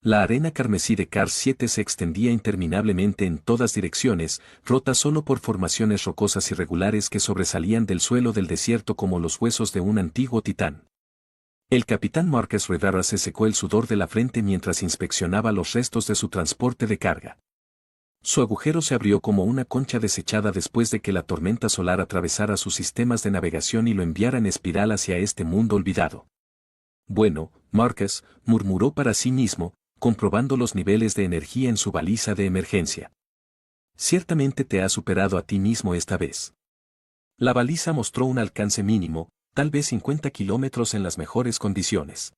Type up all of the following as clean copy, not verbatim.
La arena carmesí de Cars 7 se extendía interminablemente en todas direcciones, rota solo por formaciones rocosas irregulares que sobresalían del suelo del desierto como los huesos de un antiguo titán. El capitán Marcus Rivera se secó el sudor de la frente mientras inspeccionaba los restos de su transporte de carga. Su agujero se abrió como una concha desechada después de que la tormenta solar atravesara sus sistemas de navegación y lo enviara en espiral hacia este mundo olvidado. Bueno, Marcus, murmuró para sí mismo, comprobando los niveles de energía en su baliza de emergencia. Ciertamente te has superado a ti mismo esta vez. La baliza mostró un alcance mínimo, tal vez 50 kilómetros en las mejores condiciones.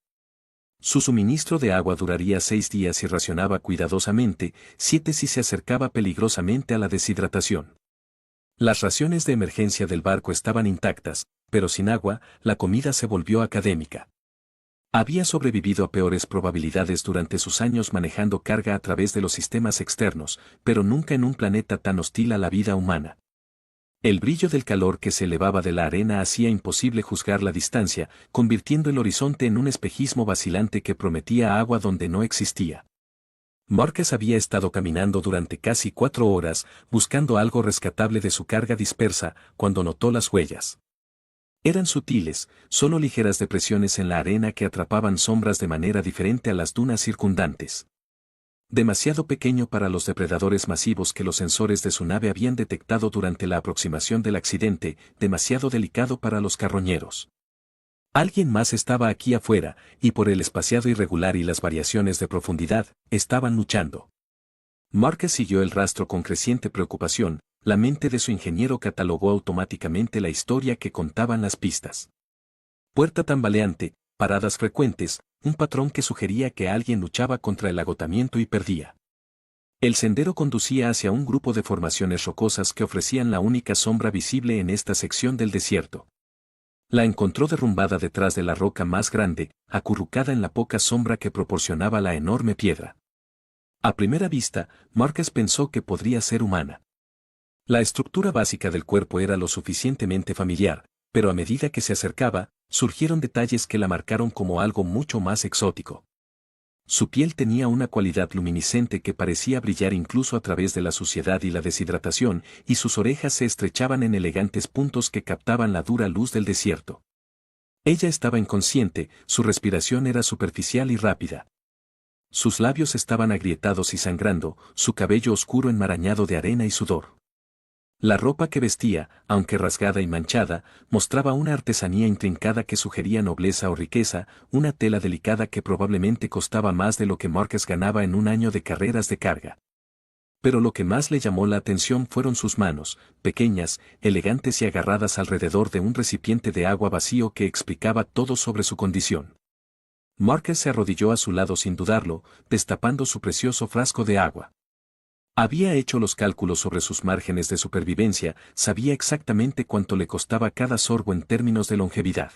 Su suministro de agua duraría 6 días y racionaba cuidadosamente, 7 si se acercaba peligrosamente a la deshidratación. Las raciones de emergencia del barco estaban intactas, pero sin agua, la comida se volvió académica. Había sobrevivido a peores probabilidades durante sus años manejando carga a través de los sistemas externos, pero nunca en un planeta tan hostil a la vida humana. El brillo del calor que se elevaba de la arena hacía imposible juzgar la distancia, convirtiendo el horizonte en un espejismo vacilante que prometía agua donde no existía. Marcus había estado caminando durante casi 4 horas, buscando algo rescatable de su carga dispersa, cuando notó las huellas. Eran sutiles, solo ligeras depresiones en la arena que atrapaban sombras de manera diferente a las dunas circundantes. Demasiado pequeño para los depredadores masivos que los sensores de su nave habían detectado durante la aproximación del accidente, demasiado delicado para los carroñeros. Alguien más estaba aquí afuera, y por el espaciado irregular y las variaciones de profundidad, estaban luchando. Marcus siguió el rastro con creciente preocupación. La mente de su ingeniero catalogó automáticamente la historia que contaban las pistas. Puerta tambaleante, paradas frecuentes, un patrón que sugería que alguien luchaba contra el agotamiento y perdía. El sendero conducía hacia un grupo de formaciones rocosas que ofrecían la única sombra visible en esta sección del desierto. La encontró derrumbada detrás de la roca más grande, acurrucada en la poca sombra que proporcionaba la enorme piedra. A primera vista, Marcus pensó que podría ser humana. La estructura básica del cuerpo era lo suficientemente familiar, pero a medida que se acercaba, surgieron detalles que la marcaron como algo mucho más exótico. Su piel tenía una cualidad luminiscente que parecía brillar incluso a través de la suciedad y la deshidratación, y sus orejas se estrechaban en elegantes puntos que captaban la dura luz del desierto. Ella estaba inconsciente, su respiración era superficial y rápida. Sus labios estaban agrietados y sangrando, su cabello oscuro enmarañado de arena y sudor. La ropa que vestía, aunque rasgada y manchada, mostraba una artesanía intrincada que sugería nobleza o riqueza, una tela delicada que probablemente costaba más de lo que Marcus ganaba en un año de carreras de carga. Pero lo que más le llamó la atención fueron sus manos, pequeñas, elegantes y agarradas alrededor de un recipiente de agua vacío que explicaba todo sobre su condición. Marcus se arrodilló a su lado sin dudarlo, destapando su precioso frasco de agua. Había hecho los cálculos sobre sus márgenes de supervivencia, sabía exactamente cuánto le costaba cada sorbo en términos de longevidad.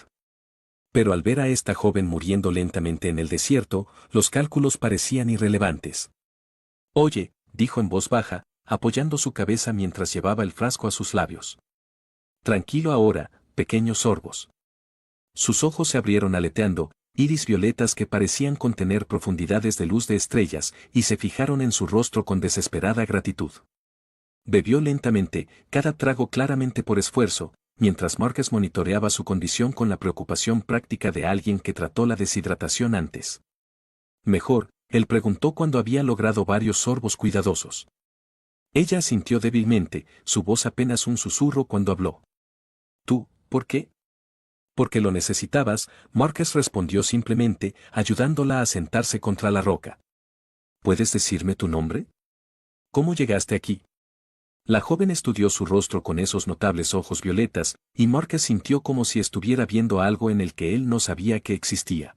Pero al ver a esta joven muriendo lentamente en el desierto, los cálculos parecían irrelevantes. Oye, dijo en voz baja, apoyando su cabeza mientras llevaba el frasco a sus labios. Tranquilo ahora, pequeños sorbos. Sus ojos se abrieron aleteando, iris violetas que parecían contener profundidades de luz de estrellas, y se fijaron en su rostro con desesperada gratitud. Bebió lentamente, cada trago claramente por esfuerzo, mientras Marcus monitoreaba su condición con la preocupación práctica de alguien que trató la deshidratación antes. Mejor, él preguntó cuando había logrado varios sorbos cuidadosos. Ella asintió débilmente, su voz apenas un susurro cuando habló. ¿Tú, por qué? Porque lo necesitabas, Marcus respondió simplemente, ayudándola a sentarse contra la roca. ¿Puedes decirme tu nombre? ¿Cómo llegaste aquí? La joven estudió su rostro con esos notables ojos violetas, y Marcus sintió como si estuviera viendo algo en el que él no sabía que existía.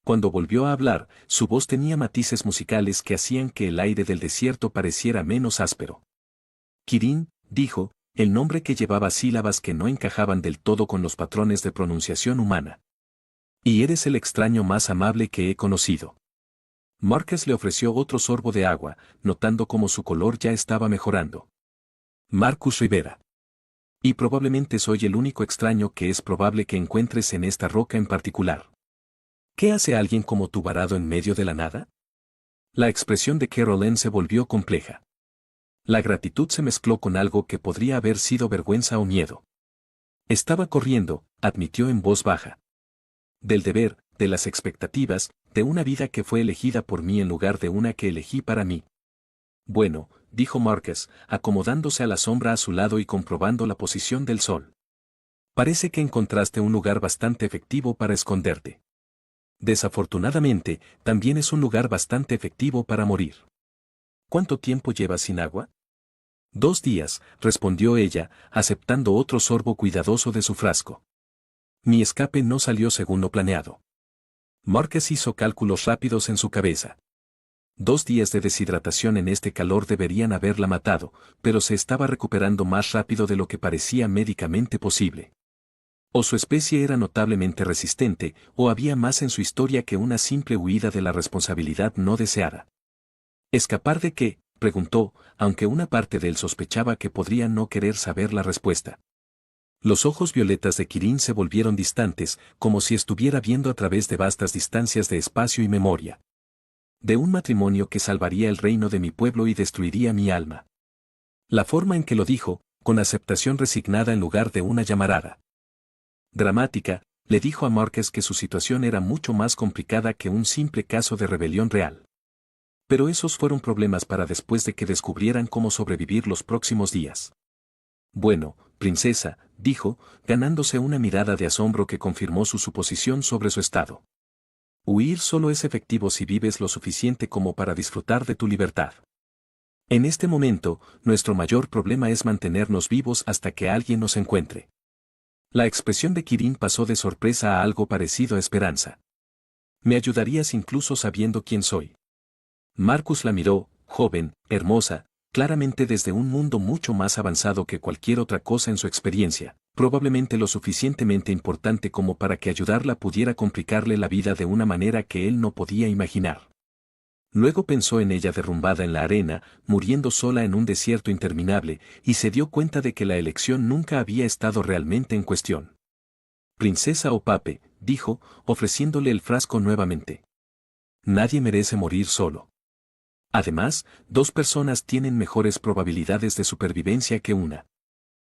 Cuando volvió a hablar, su voz tenía matices musicales que hacían que el aire del desierto pareciera menos áspero. Kirin, dijo, el nombre que llevaba sílabas que no encajaban del todo con los patrones de pronunciación humana. Y eres el extraño más amable que he conocido. Marcus le ofreció otro sorbo de agua, notando cómo su color ya estaba mejorando. Marcus Rivera. Y probablemente soy el único extraño que es probable que encuentres en esta roca en particular. ¿Qué hace alguien como tú varado en medio de la nada? La expresión de Caroline se volvió compleja. La gratitud se mezcló con algo que podría haber sido vergüenza o miedo. Estaba corriendo, admitió en voz baja. Del deber, de las expectativas, de una vida que fue elegida por mí en lugar de una que elegí para mí. Bueno, dijo Marcus, acomodándose a la sombra a su lado y comprobando la posición del sol. Parece que encontraste un lugar bastante efectivo para esconderte. Desafortunadamente, también es un lugar bastante efectivo para morir. ¿Cuánto tiempo llevas sin agua? 2 días, respondió ella, aceptando otro sorbo cuidadoso de su frasco. Mi escape no salió según lo planeado. Marcus hizo cálculos rápidos en su cabeza. 2 días de deshidratación en este calor deberían haberla matado, pero se estaba recuperando más rápido de lo que parecía médicamente posible. O su especie era notablemente resistente, o había más en su historia que una simple huida de la responsabilidad no deseada. ¿Escapar de qué?, preguntó, aunque una parte de él sospechaba que podría no querer saber la respuesta. Los ojos violetas de Kirin se volvieron distantes, como si estuviera viendo a través de vastas distancias de espacio y memoria. De un matrimonio que salvaría el reino de mi pueblo y destruiría mi alma. La forma en que lo dijo, con aceptación resignada en lugar de una llamarada dramática, le dijo a Marcus que su situación era mucho más complicada que un simple caso de rebelión real. Pero esos fueron problemas para después de que descubrieran cómo sobrevivir los próximos días. Bueno, princesa, dijo, ganándose una mirada de asombro que confirmó su suposición sobre su estado. Huir solo es efectivo si vives lo suficiente como para disfrutar de tu libertad. En este momento, nuestro mayor problema es mantenernos vivos hasta que alguien nos encuentre. La expresión de Kirin pasó de sorpresa a algo parecido a esperanza. Me ayudarías incluso sabiendo quién soy. Marcus la miró, joven, hermosa, claramente desde un mundo mucho más avanzado que cualquier otra cosa en su experiencia, probablemente lo suficientemente importante como para que ayudarla pudiera complicarle la vida de una manera que él no podía imaginar. Luego pensó en ella derrumbada en la arena, muriendo sola en un desierto interminable, y se dio cuenta de que la elección nunca había estado realmente en cuestión. Princesa o pape, dijo, ofreciéndole el frasco nuevamente. Nadie merece morir solo. Además, 2 personas tienen mejores probabilidades de supervivencia que una.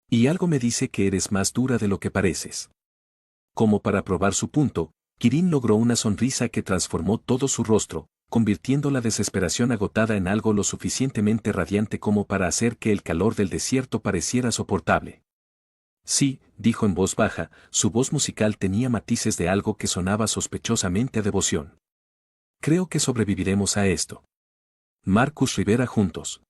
Y algo me dice que eres más dura de lo que pareces. Como para probar su punto, Kirin logró una sonrisa que transformó todo su rostro, convirtiendo la desesperación agotada en algo lo suficientemente radiante como para hacer que el calor del desierto pareciera soportable. Sí, dijo en voz baja, su voz musical tenía matices de algo que sonaba sospechosamente a devoción. Creo que sobreviviremos a esto. Marcus Rivera juntos.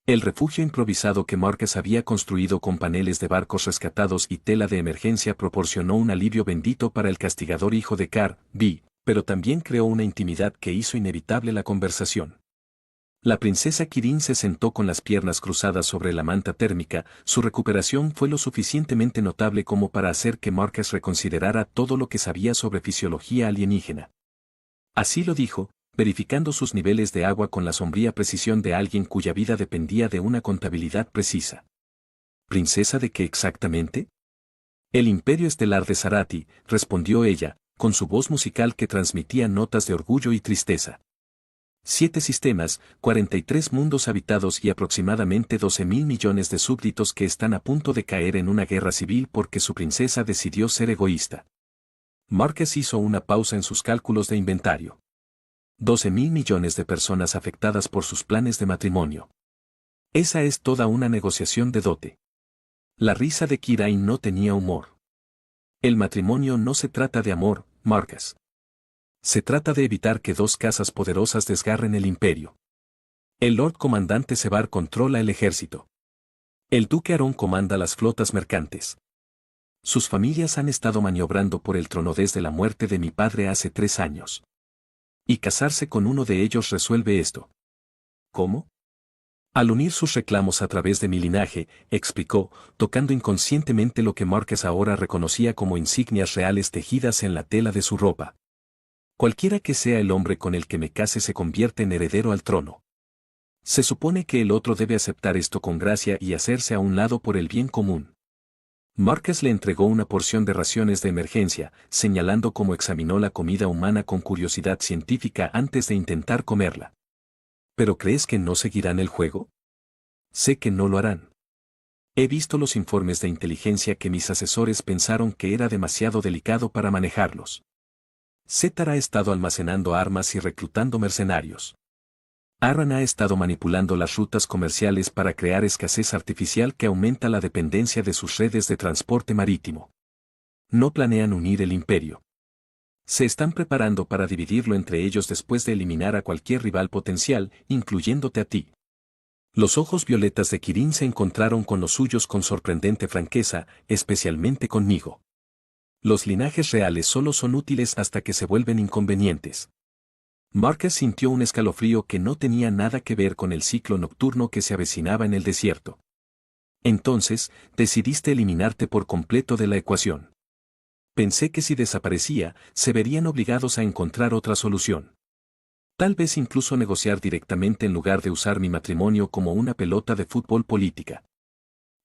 El refugio improvisado que Marcus había construido con paneles de barcos rescatados y tela de emergencia proporcionó un alivio bendito para el castigador hijo de Car-B, pero también creó una intimidad que hizo inevitable la conversación. La princesa Kirin se sentó con las piernas cruzadas sobre la manta térmica, su recuperación fue lo suficientemente notable como para hacer que Marcus reconsiderara todo lo que sabía sobre fisiología alienígena. Así lo dijo, verificando sus niveles de agua con la sombría precisión de alguien cuya vida dependía de una contabilidad precisa. ¿Princesa de qué exactamente? El Imperio Estelar de Zarati, respondió ella, con su voz musical que transmitía notas de orgullo y tristeza. 7 sistemas, 43 mundos habitados y aproximadamente 12.000 millones de súbditos que están a punto de caer en una guerra civil porque su princesa decidió ser egoísta. Marcus hizo una pausa en sus cálculos de inventario. 12.000 millones de personas afectadas por sus planes de matrimonio. Esa es toda una negociación de dote. La risa de Kirin no tenía humor. El matrimonio no se trata de amor, Marcus. Se trata de evitar que 2 casas poderosas desgarren el imperio. El Lord Comandante Sevar controla el ejército. El Duque Aron comanda las flotas mercantes. Sus familias han estado maniobrando por el trono desde la muerte de mi padre hace 3 años. Y casarse con uno de ellos resuelve esto. ¿Cómo? Al unir sus reclamos a través de mi linaje, explicó, tocando inconscientemente lo que Marcus ahora reconocía como insignias reales tejidas en la tela de su ropa. Cualquiera que sea el hombre con el que me case se convierte en heredero al trono. Se supone que el otro debe aceptar esto con gracia y hacerse a un lado por el bien común. Marcus le entregó una porción de raciones de emergencia, señalando cómo examinó la comida humana con curiosidad científica antes de intentar comerla. ¿Pero crees que no seguirán el juego? Sé que no lo harán. He visto los informes de inteligencia que mis asesores pensaron que era demasiado delicado para manejarlos. Zetar ha estado almacenando armas y reclutando mercenarios. Arran ha estado manipulando las rutas comerciales para crear escasez artificial que aumenta la dependencia de sus redes de transporte marítimo. No planean unir el imperio. Se están preparando para dividirlo entre ellos después de eliminar a cualquier rival potencial, incluyéndote a ti. Los ojos violetas de Kirin se encontraron con los suyos con sorprendente franqueza, especialmente conmigo. Los linajes reales solo son útiles hasta que se vuelven inconvenientes. Marcus sintió un escalofrío que no tenía nada que ver con el ciclo nocturno que se avecinaba en el desierto. Entonces, decidiste eliminarte por completo de la ecuación. Pensé que si desaparecía, se verían obligados a encontrar otra solución. Tal vez incluso negociar directamente en lugar de usar mi matrimonio como una pelota de fútbol política.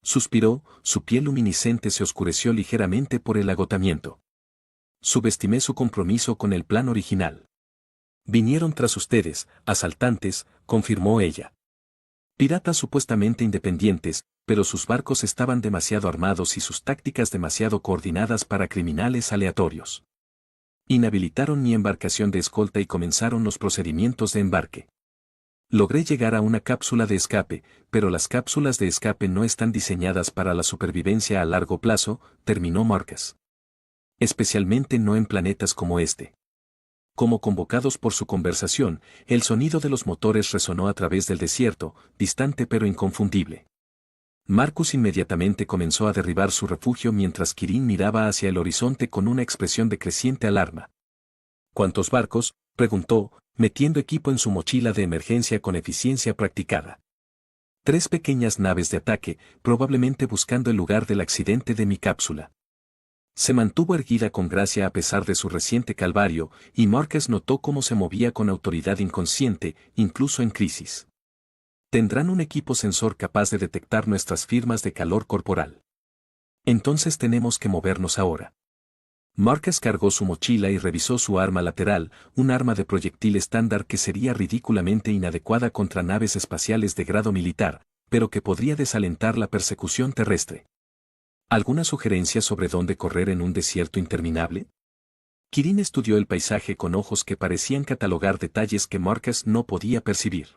Suspiró, su piel luminiscente se oscureció ligeramente por el agotamiento. Subestimé su compromiso con el plan original. Vinieron tras ustedes, asaltantes, confirmó ella. Piratas supuestamente independientes, pero sus barcos estaban demasiado armados y sus tácticas demasiado coordinadas para criminales aleatorios. Inhabilitaron mi embarcación de escolta y comenzaron los procedimientos de embarque. Logré llegar a una cápsula de escape, pero las cápsulas de escape no están diseñadas para la supervivencia a largo plazo, terminó Marcus. Especialmente no en planetas como este. Como convocados por su conversación, el sonido de los motores resonó a través del desierto, distante pero inconfundible. Marcus inmediatamente comenzó a derribar su refugio mientras Kirin miraba hacia el horizonte con una expresión de creciente alarma. ¿Cuántos barcos?, preguntó, metiendo equipo en su mochila de emergencia con eficiencia practicada. 3 pequeñas naves de ataque, probablemente buscando el lugar del accidente de mi cápsula. Se mantuvo erguida con gracia a pesar de su reciente calvario, y Marcus notó cómo se movía con autoridad inconsciente, incluso en crisis. Tendrán un equipo sensor capaz de detectar nuestras firmas de calor corporal. Entonces tenemos que movernos ahora. Marcus cargó su mochila y revisó su arma lateral, un arma de proyectil estándar que sería ridículamente inadecuada contra naves espaciales de grado militar, pero que podría desalentar la persecución terrestre. ¿Alguna sugerencia sobre dónde correr en un desierto interminable? Kirin estudió el paisaje con ojos que parecían catalogar detalles que Marcus no podía percibir.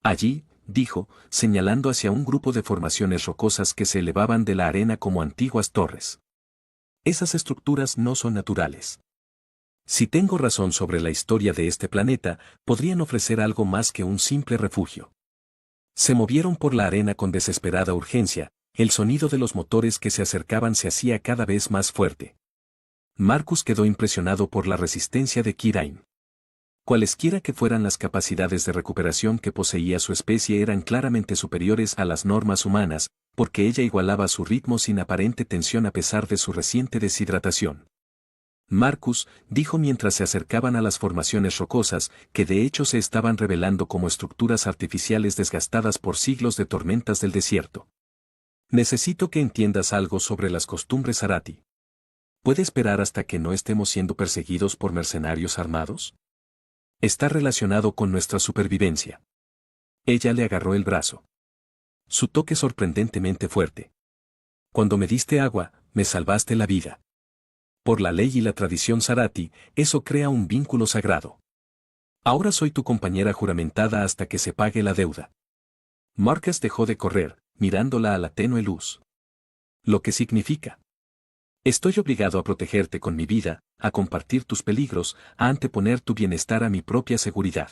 Allí, dijo, señalando hacia un grupo de formaciones rocosas que se elevaban de la arena como antiguas torres. Esas estructuras no son naturales. Si tengo razón sobre la historia de este planeta, podrían ofrecer algo más que un simple refugio. Se movieron por la arena con desesperada urgencia, el sonido de los motores que se acercaban se hacía cada vez más fuerte. Marcus quedó impresionado por la resistencia de Kirin. Cualesquiera que fueran las capacidades de recuperación que poseía su especie eran claramente superiores a las normas humanas, porque ella igualaba su ritmo sin aparente tensión a pesar de su reciente deshidratación. Marcus, dijo mientras se acercaban a las formaciones rocosas, que de hecho se estaban revelando como estructuras artificiales desgastadas por siglos de tormentas del desierto. Necesito que entiendas algo sobre las costumbres Zarati. ¿Puede esperar hasta que no estemos siendo perseguidos por mercenarios armados? Está relacionado con nuestra supervivencia. Ella le agarró el brazo. Su toque sorprendentemente fuerte. Cuando me diste agua, me salvaste la vida. Por la ley y la tradición Zarati, eso crea un vínculo sagrado. Ahora soy tu compañera juramentada hasta que se pague la deuda. Marcus dejó de correr, mirándola a la tenue luz. Lo que significa. Estoy obligado a protegerte con mi vida, a compartir tus peligros, a anteponer tu bienestar a mi propia seguridad.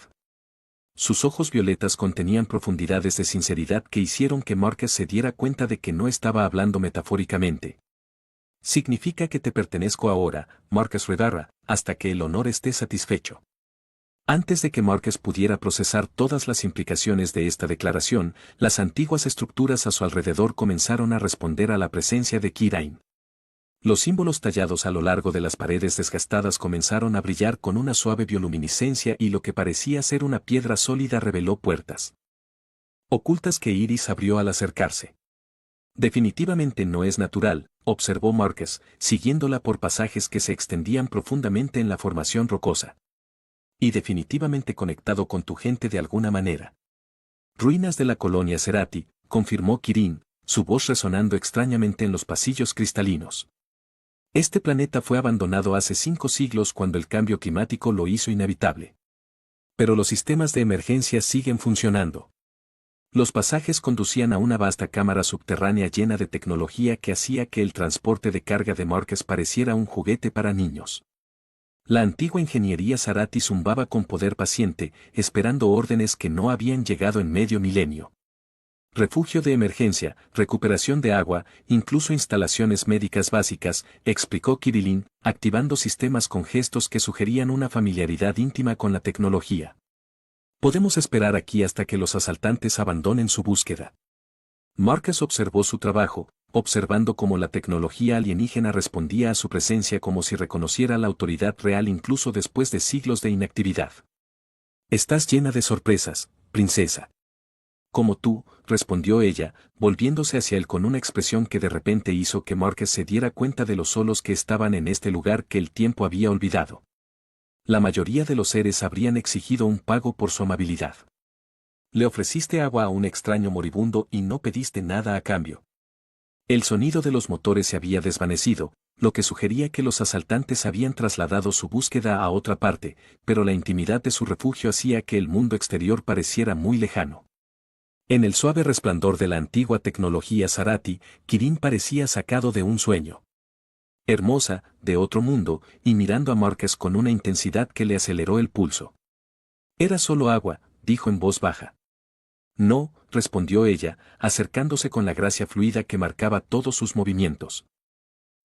Sus ojos violetas contenían profundidades de sinceridad que hicieron que Marcus se diera cuenta de que no estaba hablando metafóricamente. Significa que te pertenezco ahora, Marcus Redarra, hasta que el honor esté satisfecho. Antes de que Marcus pudiera procesar todas las implicaciones de esta declaración, las antiguas estructuras a su alrededor comenzaron a responder a la presencia de Kirin. Los símbolos tallados a lo largo de las paredes desgastadas comenzaron a brillar con una suave bioluminiscencia y lo que parecía ser una piedra sólida reveló puertas ocultas que Iris abrió al acercarse. Definitivamente no es natural, observó Marcus, siguiéndola por pasajes que se extendían profundamente en la formación rocosa. Y definitivamente conectado con tu gente de alguna manera. Ruinas de la colonia Cerati, confirmó Kirin, su voz resonando extrañamente en los pasillos cristalinos. Este planeta fue abandonado hace 5 siglos cuando el cambio climático lo hizo inhabitable. Pero los sistemas de emergencia siguen funcionando. Los pasajes conducían a una vasta cámara subterránea llena de tecnología que hacía que el transporte de carga de Marcus pareciera un juguete para niños. La antigua ingeniería Cerati zumbaba con poder paciente, esperando órdenes que no habían llegado en medio milenio. Refugio de emergencia, recuperación de agua, incluso instalaciones médicas básicas, explicó Kirillin, activando sistemas con gestos que sugerían una familiaridad íntima con la tecnología. Podemos esperar aquí hasta que los asaltantes abandonen su búsqueda. Marcus observó su trabajo, observando cómo la tecnología alienígena respondía a su presencia como si reconociera la autoridad real incluso después de siglos de inactividad. Estás llena de sorpresas, princesa. Como tú, respondió ella, volviéndose hacia él con una expresión que de repente hizo que Marcus se diera cuenta de lo solos que estaban en este lugar que el tiempo había olvidado. La mayoría de los seres habrían exigido un pago por su amabilidad. Le ofreciste agua a un extraño moribundo y no pediste nada a cambio. El sonido de los motores se había desvanecido, lo que sugería que los asaltantes habían trasladado su búsqueda a otra parte, pero la intimidad de su refugio hacía que el mundo exterior pareciera muy lejano. En el suave resplandor de la antigua tecnología Cerati, Kirin parecía sacado de un sueño. Hermosa, de otro mundo, y mirando a Marcus con una intensidad que le aceleró el pulso. Era solo agua, dijo en voz baja. No, respondió ella, acercándose con la gracia fluida que marcaba todos sus movimientos.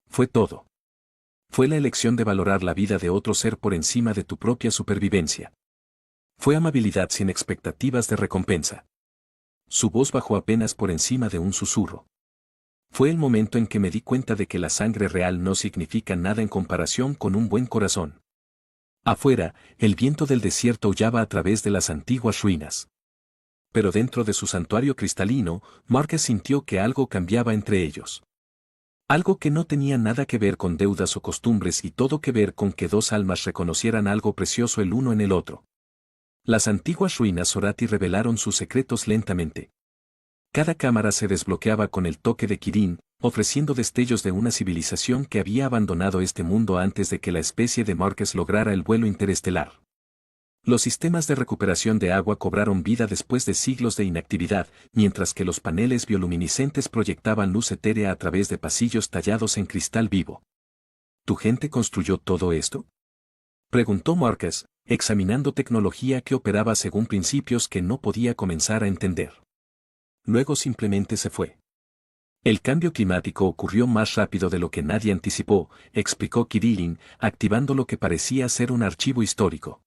Fue todo. Fue la elección de valorar la vida de otro ser por encima de tu propia supervivencia. Fue amabilidad sin expectativas de recompensa. Su voz bajó apenas por encima de un susurro. Fue el momento en que me di cuenta de que la sangre real no significa nada en comparación con un buen corazón. Afuera, el viento del desierto aullaba a través de las antiguas ruinas. Pero dentro de su santuario cristalino, Marcus sintió que algo cambiaba entre ellos. Algo que no tenía nada que ver con deudas o costumbres y todo que ver con que dos almas reconocieran algo precioso el uno en el otro. Las antiguas ruinas Cerati revelaron sus secretos lentamente. Cada cámara se desbloqueaba con el toque de Kirin, ofreciendo destellos de una civilización que había abandonado este mundo antes de que la especie de Marcus lograra el vuelo interestelar. Los sistemas de recuperación de agua cobraron vida después de siglos de inactividad, mientras que los paneles bioluminiscentes proyectaban luz etérea a través de pasillos tallados en cristal vivo. ¿Tu gente construyó todo esto?, preguntó Marcus, examinando tecnología que operaba según principios que no podía comenzar a entender. Luego simplemente se fue. El cambio climático ocurrió más rápido de lo que nadie anticipó, explicó Kirillin, activando lo que parecía ser un archivo histórico.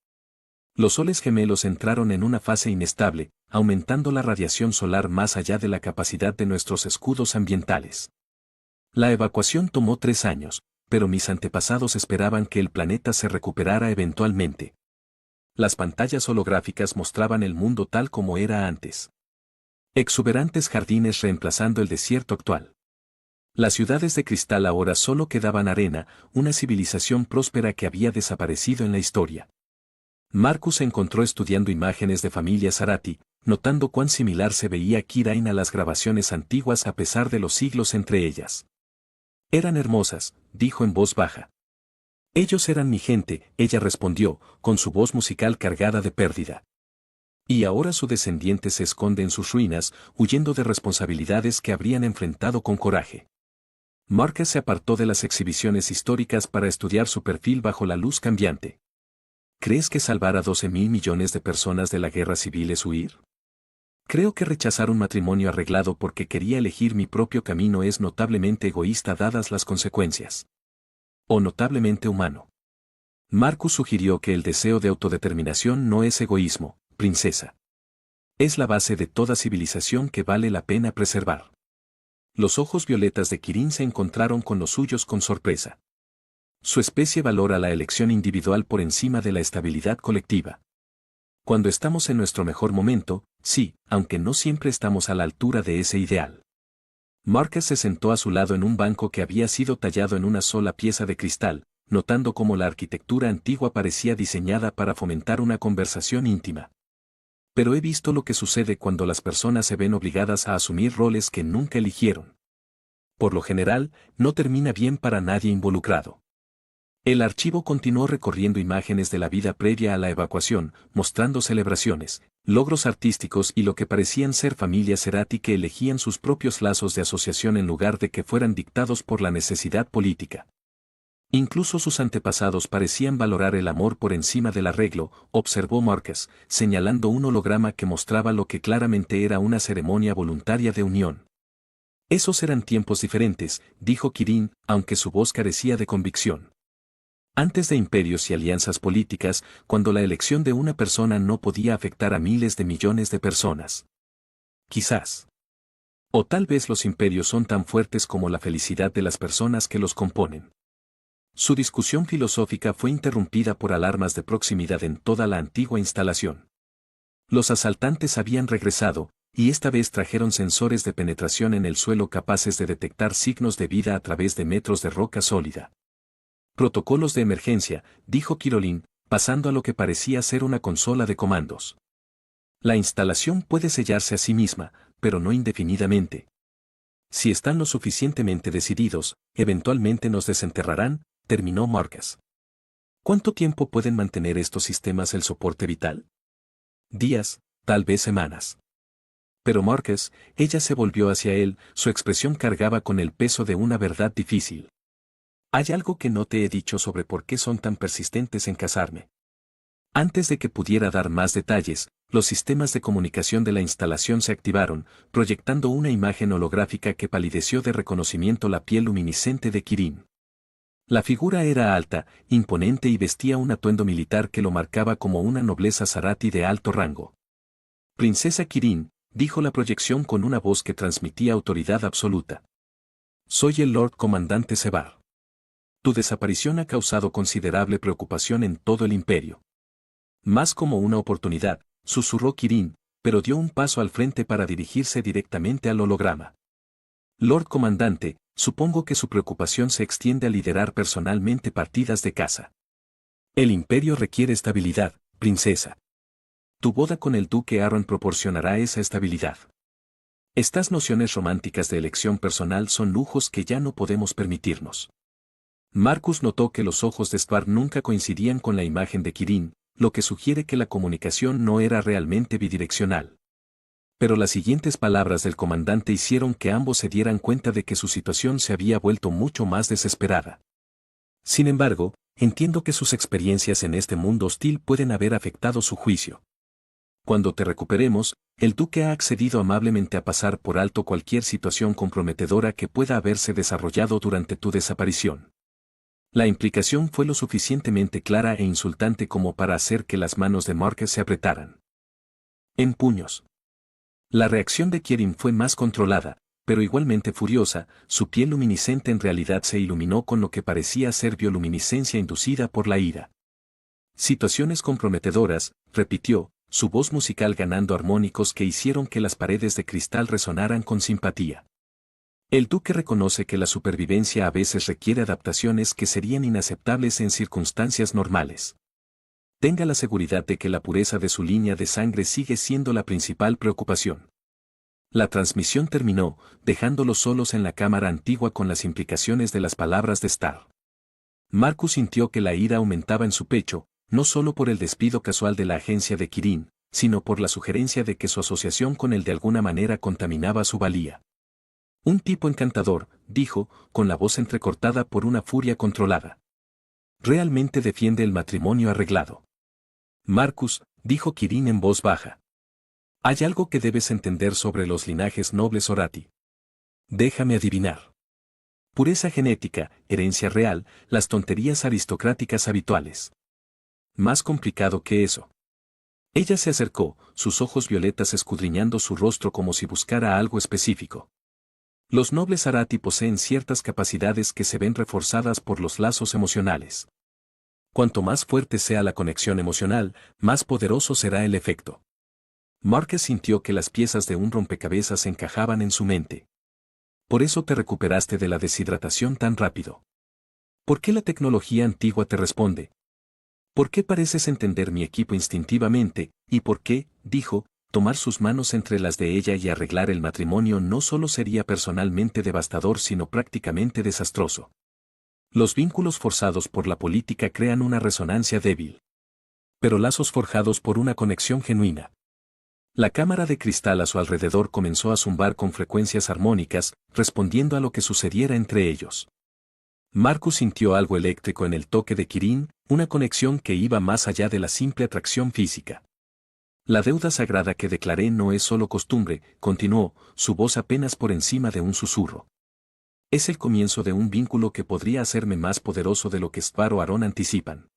Los soles gemelos entraron en una fase inestable, aumentando la radiación solar más allá de la capacidad de nuestros escudos ambientales. La evacuación tomó 3 años, pero mis antepasados esperaban que el planeta se recuperara eventualmente. Las pantallas holográficas mostraban el mundo tal como era antes. Exuberantes jardines reemplazando el desierto actual. Las ciudades de cristal ahora solo quedaban arena, una civilización próspera que había desaparecido en la historia. Marcus se encontró estudiando imágenes de familia Cerati, notando cuán similar se veía Kirin a las grabaciones antiguas a pesar de los siglos entre ellas. Eran hermosas, dijo en voz baja. Ellos eran mi gente, ella respondió, con su voz musical cargada de pérdida. Y ahora su descendiente se esconde en sus ruinas, huyendo de responsabilidades que habrían enfrentado con coraje. Marcus se apartó de las exhibiciones históricas para estudiar su perfil bajo la luz cambiante. ¿Crees que salvar a 12.000 millones de personas de la guerra civil es huir? Creo que rechazar un matrimonio arreglado porque quería elegir mi propio camino es notablemente egoísta dadas las consecuencias. O notablemente humano. Marcus sugirió que el deseo de autodeterminación no es egoísmo, princesa. Es la base de toda civilización que vale la pena preservar. Los ojos violetas de Kirin se encontraron con los suyos con sorpresa. Su especie valora la elección individual por encima de la estabilidad colectiva. Cuando estamos en nuestro mejor momento, sí, aunque no siempre estamos a la altura de ese ideal. Marcus se sentó a su lado en un banco que había sido tallado en una sola pieza de cristal, notando cómo la arquitectura antigua parecía diseñada para fomentar una conversación íntima. Pero he visto lo que sucede cuando las personas se ven obligadas a asumir roles que nunca eligieron. Por lo general, no termina bien para nadie involucrado. El archivo continuó recorriendo imágenes de la vida previa a la evacuación, mostrando celebraciones, logros artísticos y lo que parecían ser familias Cerati que elegían sus propios lazos de asociación en lugar de que fueran dictados por la necesidad política. Incluso sus antepasados parecían valorar el amor por encima del arreglo, observó Márquez, señalando un holograma que mostraba lo que claramente era una ceremonia voluntaria de unión. Esos eran tiempos diferentes, dijo Quirín, aunque su voz carecía de convicción. Antes de imperios y alianzas políticas, cuando la elección de una persona no podía afectar a miles de millones de personas. Quizás. O tal vez los imperios son tan fuertes como la felicidad de las personas que los componen. Su discusión filosófica fue interrumpida por alarmas de proximidad en toda la antigua instalación. Los asaltantes habían regresado, y esta vez trajeron sensores de penetración en el suelo capaces de detectar signos de vida a través de metros de roca sólida. Protocolos de emergencia, dijo Quirolín, pasando a lo que parecía ser una consola de comandos. La instalación puede sellarse a sí misma, pero no indefinidamente. Si están lo suficientemente decididos, eventualmente nos desenterrarán, terminó Márquez. ¿Cuánto tiempo pueden mantener estos sistemas el soporte vital? Días, tal vez semanas. Pero Márquez, ella se volvió hacia él, su expresión cargaba con el peso de una verdad difícil. Hay algo que no te he dicho sobre por qué son tan persistentes en cazarme. Antes de que pudiera dar más detalles, los sistemas de comunicación de la instalación se activaron, proyectando una imagen holográfica que palideció de reconocimiento la piel luminiscente de Quirín. La figura era alta, imponente y vestía un atuendo militar que lo marcaba como una nobleza Cerati de alto rango. Princesa Quirín, dijo la proyección con una voz que transmitía autoridad absoluta. Soy el Lord Comandante Sevar. Tu desaparición ha causado considerable preocupación en todo el imperio. Más como una oportunidad, susurró Quirín, pero dio un paso al frente para dirigirse directamente al holograma. Lord Comandante, supongo que su preocupación se extiende a liderar personalmente partidas de caza. El imperio requiere estabilidad, princesa. Tu boda con el duque Aaron proporcionará esa estabilidad. Estas nociones románticas de elección personal son lujos que ya no podemos permitirnos. Marcus notó que los ojos de Spar nunca coincidían con la imagen de Quirín, lo que sugiere que la comunicación no era realmente bidireccional. Pero las siguientes palabras del comandante hicieron que ambos se dieran cuenta de que su situación se había vuelto mucho más desesperada. Sin embargo, entiendo que sus experiencias en este mundo hostil pueden haber afectado su juicio. Cuando te recuperemos, el duque ha accedido amablemente a pasar por alto cualquier situación comprometedora que pueda haberse desarrollado durante tu desaparición. La implicación fue lo suficientemente clara e insultante como para hacer que las manos de Márquez se apretaran. En puños. La reacción de Quirín fue más controlada, pero igualmente furiosa, su piel luminiscente en realidad se iluminó con lo que parecía ser bioluminiscencia inducida por la ira. Situaciones comprometedoras, repitió, su voz musical ganando armónicos que hicieron que las paredes de cristal resonaran con simpatía. El duque reconoce que la supervivencia a veces requiere adaptaciones que serían inaceptables en circunstancias normales. Tenga la seguridad de que la pureza de su línea de sangre sigue siendo la principal preocupación. La transmisión terminó, dejándolos solos en la cámara antigua con las implicaciones de las palabras de Starr. Marcus sintió que la ira aumentaba en su pecho, no solo por el despido casual de la agencia de Quirín, sino por la sugerencia de que su asociación con él de alguna manera contaminaba su valía. Un tipo encantador, dijo, con la voz entrecortada por una furia controlada. Realmente defiende el matrimonio arreglado. Marcus, dijo Quirín en voz baja. Hay algo que debes entender sobre los linajes nobles Cerati. Déjame adivinar. Pureza genética, herencia real, las tonterías aristocráticas habituales. Más complicado que eso. Ella se acercó, sus ojos violetas escudriñando su rostro como si buscara algo específico. Los nobles Cerati poseen ciertas capacidades que se ven reforzadas por los lazos emocionales. Cuanto más fuerte sea la conexión emocional, más poderoso será el efecto. Márquez sintió que las piezas de un rompecabezas encajaban en su mente. Por eso te recuperaste de la deshidratación tan rápido. ¿Por qué la tecnología antigua te responde? ¿Por qué pareces entender mi equipo instintivamente? ¿Y por qué, dijo, tomar sus manos entre las de ella y arreglar el matrimonio no solo sería personalmente devastador sino prácticamente desastroso? Los vínculos forzados por la política crean una resonancia débil. Pero lazos forjados por una conexión genuina. La cámara de cristal a su alrededor comenzó a zumbar con frecuencias armónicas, respondiendo a lo que sucediera entre ellos. Marcus sintió algo eléctrico en el toque de Kirin, una conexión que iba más allá de la simple atracción física. La deuda sagrada que declaré no es solo costumbre, continuó, su voz apenas por encima de un susurro. Es el comienzo de un vínculo que podría hacerme más poderoso de lo que Svar o Aaron anticipan.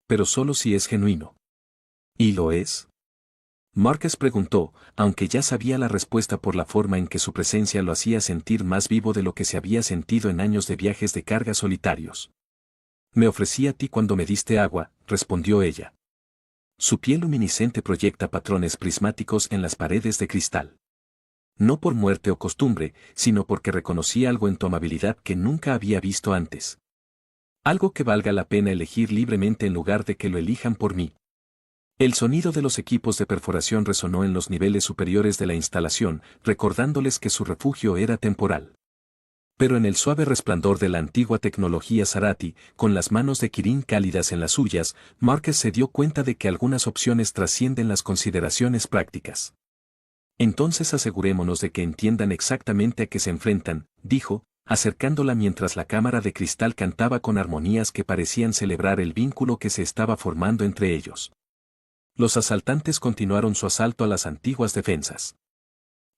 Pero solo si es genuino. ¿Y lo es? Marcus preguntó, aunque ya sabía la respuesta por la forma en que su presencia lo hacía sentir más vivo de lo que se había sentido en años de viajes de carga solitarios. Me ofrecí a ti cuando me diste agua, respondió ella. Su piel luminiscente proyecta patrones prismáticos en las paredes de cristal. No por muerte o costumbre, sino porque reconocí algo en tu amabilidad que nunca había visto antes. Algo que valga la pena elegir libremente en lugar de que lo elijan por mí. El sonido de los equipos de perforación resonó en los niveles superiores de la instalación, recordándoles que su refugio era temporal. Pero en el suave resplandor de la antigua tecnología Zarati, con las manos de Kirin cálidas en las suyas, Marcus se dio cuenta de que algunas opciones trascienden las consideraciones prácticas. Entonces asegurémonos de que entiendan exactamente a qué se enfrentan, dijo, acercándola mientras la cámara de cristal cantaba con armonías que parecían celebrar el vínculo que se estaba formando entre ellos. Los asaltantes continuaron su asalto a las antiguas defensas.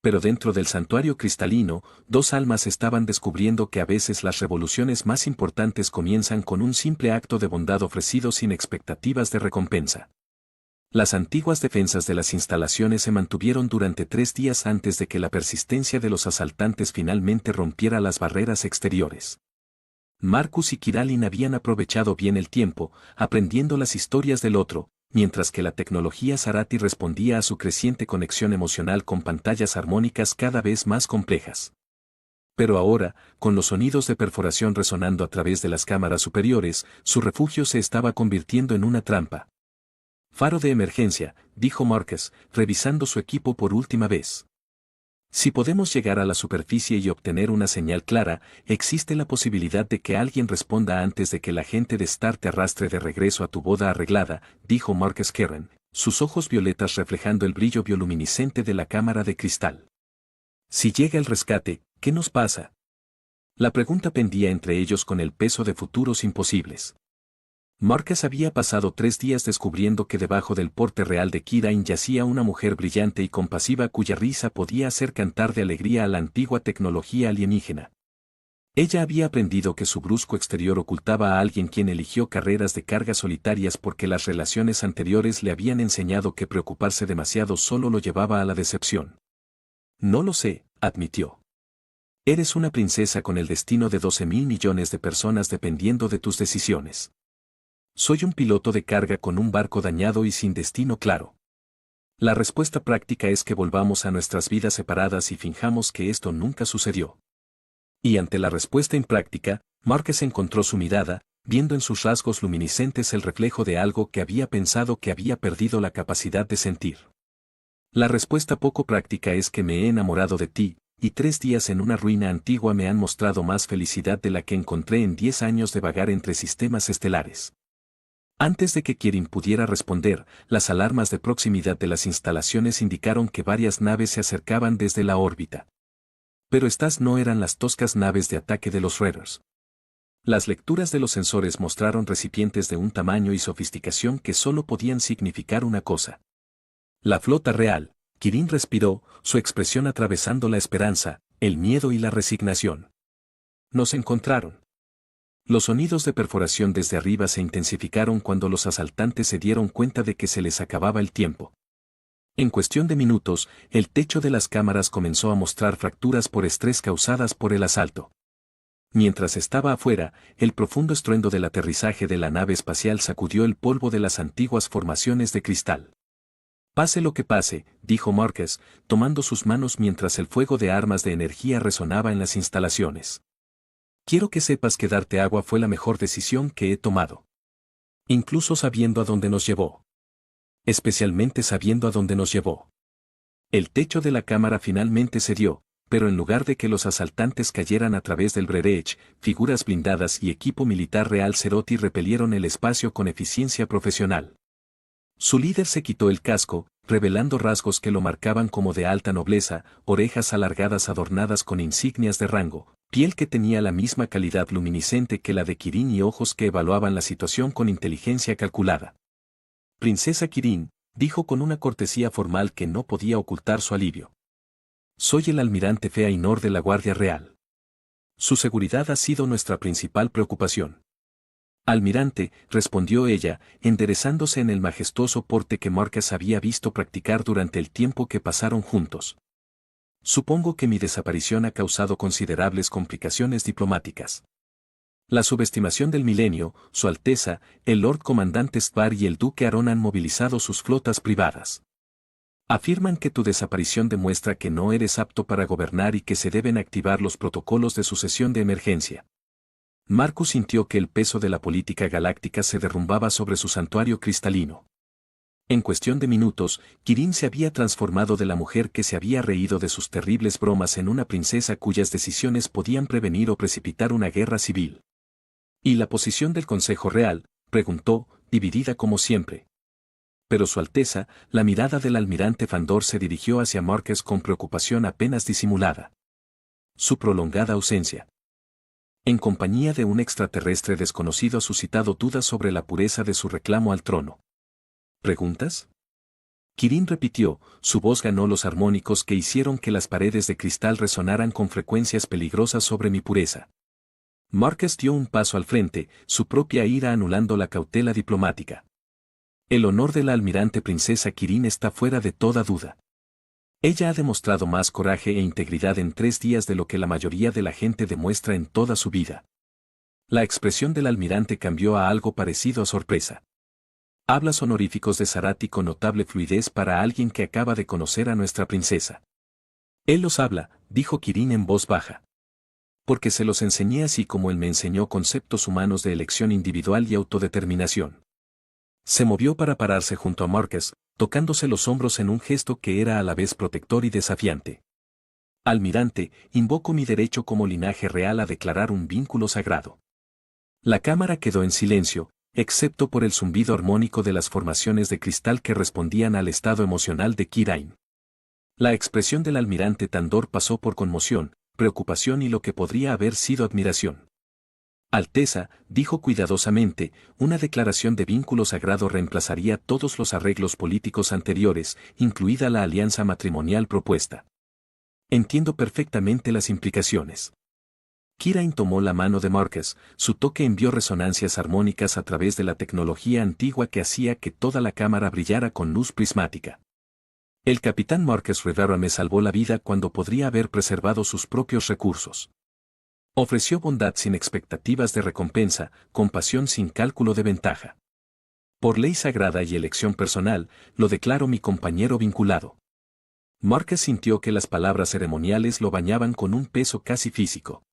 Pero dentro del santuario cristalino, dos almas estaban descubriendo que a veces las revoluciones más importantes comienzan con un simple acto de bondad ofrecido sin expectativas de recompensa. Las antiguas defensas de las instalaciones se mantuvieron durante 3 días antes de que la persistencia de los asaltantes finalmente rompiera las barreras exteriores. Marcus y Kiralin habían aprovechado bien el tiempo, aprendiendo las historias del otro, mientras que la tecnología Zarati respondía a su creciente conexión emocional con pantallas armónicas cada vez más complejas. Pero ahora, con los sonidos de perforación resonando a través de las cámaras superiores, su refugio se estaba convirtiendo en una trampa. Faro de emergencia, dijo Marcus, revisando su equipo por última vez. Si podemos llegar a la superficie y obtener una señal clara, existe la posibilidad de que alguien responda antes de que la gente de Star te arrastre de regreso a tu boda arreglada, dijo Marcus Keren, sus ojos violetas reflejando el brillo bioluminiscente de la cámara de cristal. Si llega el rescate, ¿qué nos pasa? La pregunta pendía entre ellos con el peso de futuros imposibles. Marcus había pasado 3 días descubriendo que debajo del porte real de Kirin yacía una mujer brillante y compasiva cuya risa podía hacer cantar de alegría a la antigua tecnología alienígena. Ella había aprendido que su brusco exterior ocultaba a alguien quien eligió carreras de carga solitarias porque las relaciones anteriores le habían enseñado que preocuparse demasiado solo lo llevaba a la decepción. No lo sé, admitió. Eres una princesa con el destino de 12.000 millones de personas dependiendo de tus decisiones. Soy un piloto de carga con un barco dañado y sin destino claro. La respuesta práctica es que volvamos a nuestras vidas separadas y finjamos que esto nunca sucedió. Y ante la respuesta impráctica, Marcus encontró su mirada, viendo en sus rasgos luminiscentes el reflejo de algo que había pensado que había perdido la capacidad de sentir. La respuesta poco práctica es que me he enamorado de ti, y 3 días en una ruina antigua me han mostrado más felicidad de la que encontré en 10 años de vagar entre sistemas estelares. Antes de que Kirin pudiera responder, las alarmas de proximidad de las instalaciones indicaron que varias naves se acercaban desde la órbita. Pero estas no eran las toscas naves de ataque de los Raiders. Las lecturas de los sensores mostraron recipientes de un tamaño y sofisticación que solo podían significar una cosa. La flota real. Kirin respiró, su expresión atravesando la esperanza, el miedo y la resignación. Nos encontraron. Los sonidos de perforación desde arriba se intensificaron cuando los asaltantes se dieron cuenta de que se les acababa el tiempo. En cuestión de minutos, el techo de las cámaras comenzó a mostrar fracturas por estrés causadas por el asalto. Mientras estaba afuera, el profundo estruendo del aterrizaje de la nave espacial sacudió el polvo de las antiguas formaciones de cristal. Pase lo que pase, dijo Marcus, tomando sus manos mientras el fuego de armas de energía resonaba en las instalaciones. Quiero que sepas que darte agua fue la mejor decisión que he tomado. Incluso sabiendo a dónde nos llevó. Especialmente sabiendo a dónde nos llevó. El techo de la cámara finalmente cedió, pero en lugar de que los asaltantes cayeran a través del breach, figuras blindadas y equipo militar real Cerotti repelieron el espacio con eficiencia profesional. Su líder se quitó el casco, revelando rasgos que lo marcaban como de alta nobleza, orejas alargadas adornadas con insignias de rango, piel que tenía la misma calidad luminiscente que la de Kirin y ojos que evaluaban la situación con inteligencia calculada. Princesa Kirin, dijo con una cortesía formal que no podía ocultar su alivio. Soy el almirante Feanor de la Guardia Real. Su seguridad ha sido nuestra principal preocupación. Almirante, respondió ella, enderezándose en el majestuoso porte que Marcus había visto practicar durante el tiempo que pasaron juntos. Supongo que mi desaparición ha causado considerables complicaciones diplomáticas. La subestimación del milenio, Su Alteza, el Lord Comandante Stvar y el Duque Aron han movilizado sus flotas privadas. Afirman que tu desaparición demuestra que no eres apto para gobernar y que se deben activar los protocolos de sucesión de emergencia. Marcus sintió que el peso de la política galáctica se derrumbaba sobre su santuario cristalino. En cuestión de minutos, Kirin se había transformado de la mujer que se había reído de sus terribles bromas en una princesa cuyas decisiones podían prevenir o precipitar una guerra civil. ¿Y la posición del Consejo Real?, preguntó, dividida como siempre. Pero Su Alteza, la mirada del almirante Fandor se dirigió hacia Marcus con preocupación apenas disimulada. Su prolongada ausencia. En compañía de un extraterrestre desconocido ha suscitado dudas sobre la pureza de su reclamo al trono. ¿Preguntas? Kirin repitió, su voz ganó los armónicos que hicieron que las paredes de cristal resonaran con frecuencias peligrosas sobre mi pureza. Marcus dio un paso al frente, su propia ira anulando la cautela diplomática. El honor de la almirante princesa Kirin está fuera de toda duda. Ella ha demostrado más coraje e integridad en 3 días de lo que la mayoría de la gente demuestra en toda su vida. La expresión del almirante cambió a algo parecido a sorpresa. Hablas honoríficos de Zarati con notable fluidez para alguien que acaba de conocer a nuestra princesa. Él los habla, dijo Kirin en voz baja. Porque se los enseñé así como él me enseñó conceptos humanos de elección individual y autodeterminación. Se movió para pararse junto a Marcus, tocándose los hombros en un gesto que era a la vez protector y desafiante. Almirante, invoco mi derecho como linaje real a declarar un vínculo sagrado. La cámara quedó en silencio, excepto por el zumbido armónico de las formaciones de cristal que respondían al estado emocional de Kirin. La expresión del almirante Tandor pasó por conmoción, preocupación y lo que podría haber sido admiración. Alteza, dijo cuidadosamente, una declaración de vínculo sagrado reemplazaría todos los arreglos políticos anteriores, incluida la alianza matrimonial propuesta. Entiendo perfectamente las implicaciones. Kirin tomó la mano de Marcus, su toque envió resonancias armónicas a través de la tecnología antigua que hacía que toda la cámara brillara con luz prismática. El capitán Marcus Rivera me salvó la vida cuando podría haber preservado sus propios recursos. Ofreció bondad sin expectativas de recompensa, compasión sin cálculo de ventaja. Por ley sagrada y elección personal, lo declaro mi compañero vinculado. Marcus sintió que las palabras ceremoniales lo bañaban con un peso casi físico.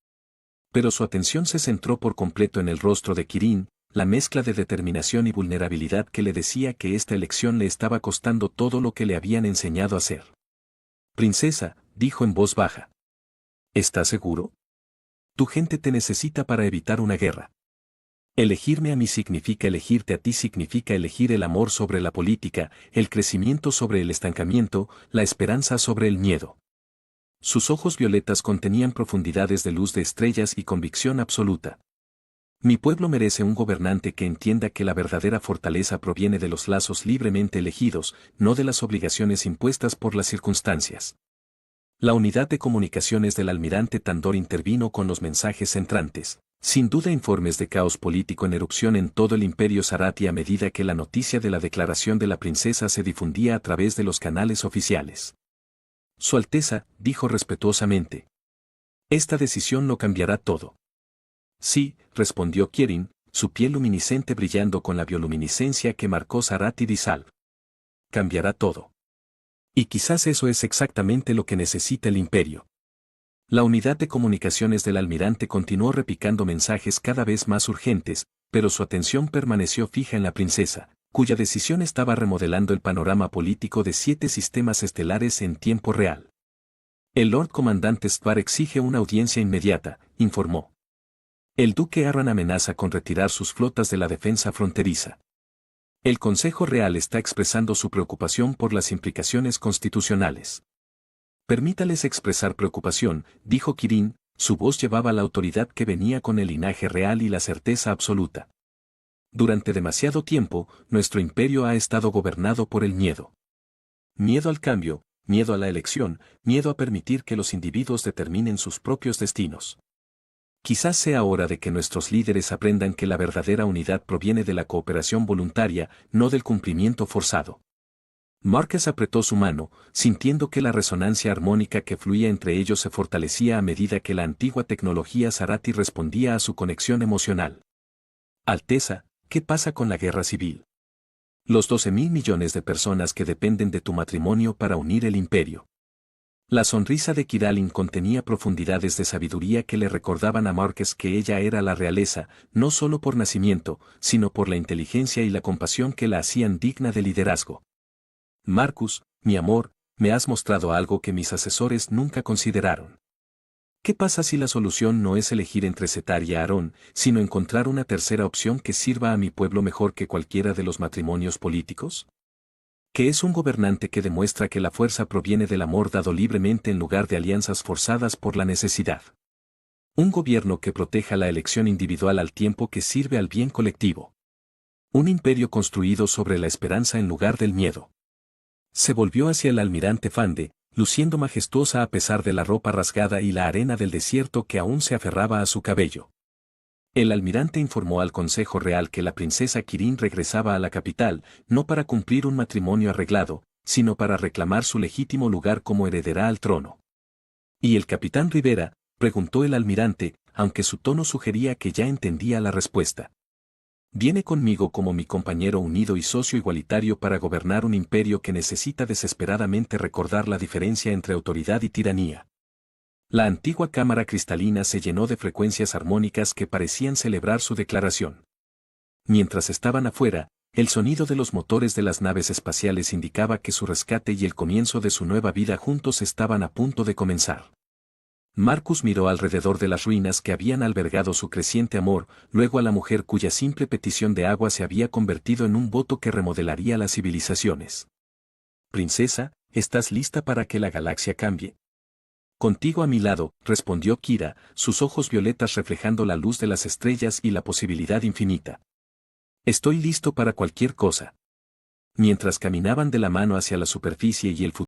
Pero su atención se centró por completo en el rostro de Kirin, la mezcla de determinación y vulnerabilidad que le decía que esta elección le estaba costando todo lo que le habían enseñado a hacer. Princesa, dijo en voz baja. ¿Estás seguro? Tu gente te necesita para evitar una guerra. Elegirme a mí significa elegirte a ti, significa elegir el amor sobre la política, el crecimiento sobre el estancamiento, la esperanza sobre el miedo. Sus ojos violetas contenían profundidades de luz de estrellas y convicción absoluta. Mi pueblo merece un gobernante que entienda que la verdadera fortaleza proviene de los lazos libremente elegidos, no de las obligaciones impuestas por las circunstancias. La unidad de comunicaciones del almirante Tandor intervino con los mensajes entrantes, sin duda informes de caos político en erupción en todo el imperio Zarati a medida que la noticia de la declaración de la princesa se difundía a través de los canales oficiales. Su Alteza, dijo respetuosamente. Esta decisión lo cambiará todo. Sí, respondió Kirin, su piel luminiscente brillando con la bioluminiscencia que marcó Zarati Disal. Cambiará todo. Y quizás eso es exactamente lo que necesita el imperio. La unidad de comunicaciones del almirante continuó repicando mensajes cada vez más urgentes, pero su atención permaneció fija en la princesa, cuya decisión estaba remodelando el panorama político de 7 sistemas estelares en tiempo real. El Lord Comandante Stvar exige una audiencia inmediata, informó. El duque Arran amenaza con retirar sus flotas de la defensa fronteriza. El Consejo Real está expresando su preocupación por las implicaciones constitucionales. Permítales expresar preocupación, dijo Kirin, su voz llevaba la autoridad que venía con el linaje real y la certeza absoluta. Durante demasiado tiempo, nuestro imperio ha estado gobernado por el miedo. Miedo al cambio, miedo a la elección, miedo a permitir que los individuos determinen sus propios destinos. Quizás sea hora de que nuestros líderes aprendan que la verdadera unidad proviene de la cooperación voluntaria, no del cumplimiento forzado. Marqués apretó su mano, sintiendo que la resonancia armónica que fluía entre ellos se fortalecía a medida que la antigua tecnología Zarati respondía a su conexión emocional. Alteza, ¿qué pasa con la guerra civil? Los 12.000 millones de personas que dependen de tu matrimonio para unir el imperio. La sonrisa de Kiralin contenía profundidades de sabiduría que le recordaban a Marqués que ella era la realeza, no solo por nacimiento, sino por la inteligencia y la compasión que la hacían digna de liderazgo. Marcus, mi amor, me has mostrado algo que mis asesores nunca consideraron. ¿Qué pasa si la solución no es elegir entre Setar y Aarón, sino encontrar una tercera opción que sirva a mi pueblo mejor que cualquiera de los matrimonios políticos? Que es un gobernante que demuestra que la fuerza proviene del amor dado libremente en lugar de alianzas forzadas por la necesidad. Un gobierno que proteja la elección individual al tiempo que sirve al bien colectivo. Un imperio construido sobre la esperanza en lugar del miedo. Se volvió hacia el almirante Fande, luciendo majestuosa a pesar de la ropa rasgada y la arena del desierto que aún se aferraba a su cabello. El almirante informó al Consejo Real que la princesa Kirin regresaba a la capital, no para cumplir un matrimonio arreglado, sino para reclamar su legítimo lugar como heredera al trono. ¿Y el capitán Rivera?, preguntó el almirante, aunque su tono sugería que ya entendía la respuesta. Viene conmigo como mi compañero unido y socio igualitario para gobernar un imperio que necesita desesperadamente recordar la diferencia entre autoridad y tiranía. La antigua cámara cristalina se llenó de frecuencias armónicas que parecían celebrar su declaración. Mientras estaban afuera, el sonido de los motores de las naves espaciales indicaba que su rescate y el comienzo de su nueva vida juntos estaban a punto de comenzar. Marcus miró alrededor de las ruinas que habían albergado su creciente amor, luego a la mujer cuya simple petición de agua se había convertido en un voto que remodelaría las civilizaciones. Princesa, ¿estás lista para que la galaxia cambie? Contigo a mi lado, respondió Kira, sus ojos violetas reflejando la luz de las estrellas y la posibilidad infinita. Estoy listo para cualquier cosa. Mientras caminaban de la mano hacia la superficie y el futuro,